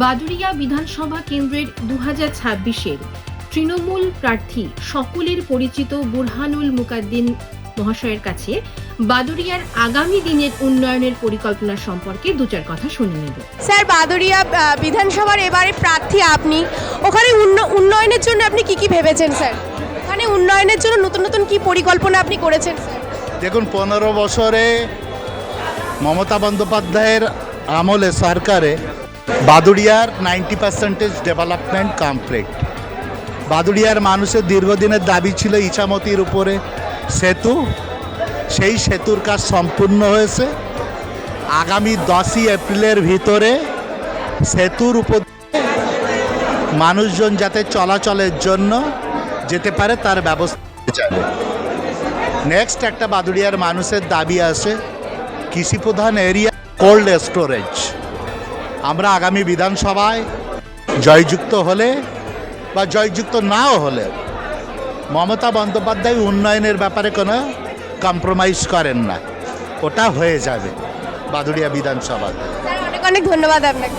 বাদুড়িয়া বিধানসভা কেন্দ্রের 2026-এর তৃণমূল প্রার্থী সকলের পরিচিত বুরহানুল মুকাদ্দিম মহাশয়ের কাছে বাদুড়িয়ার আগামী দিনের উন্নয়নের পরিকল্পনা সম্পর্কে দু চার কথা শুনে নেব। স্যার, বাদুড়িয়া বিধানসভার এবারে প্রার্থী আপনি, ওখানে উন্নয়নের জন্য আপনি কি ভেবেছেন স্যার? ওখানে উন্নয়নের জন্য নতুন নতুন কি পরিকল্পনা আপনি করেছেন স্যার? দেখুন, 15 বছরে মমতা বন্দ্যোপাধ্যায়ের আমলে সরকারে বাদুড়িয়ার 90% ডেভেলপমেন্ট কমপ্লিট। বাদুড়িয়ার মানুষের দীর্ঘদিনের দাবি ছিল ইছামতির উপরে সেতু, সেই সেতুর কাজ সম্পূর্ণ হয়েছে। আগামী 10ই এপ্রিলের ভিতরে সেতুর উপর মানুষজন যাতে চলাচলের জন্য যেতে পারে তার ব্যবস্থা যাবে। নেক্সট একটা বাদুড়িয়ার মানুষের দাবি আছে কৃষিপ্রধান এরিয়া কোল্ড স্টোরেজ। আমরা আগামী বিধানসভায় জয়যুক্ত হলে বা জয়যুক্ত নাও হলে মমতা বন্দ্যোপাধ্যায় উন্নয়নের ব্যাপারে কোনো কম্প্রোমাইজ করেন না, ওটা হয়ে যাবে বাদুড়িয়া বিধানসভা। স্যার, অনেক অনেক ধন্যবাদ আপনাকে।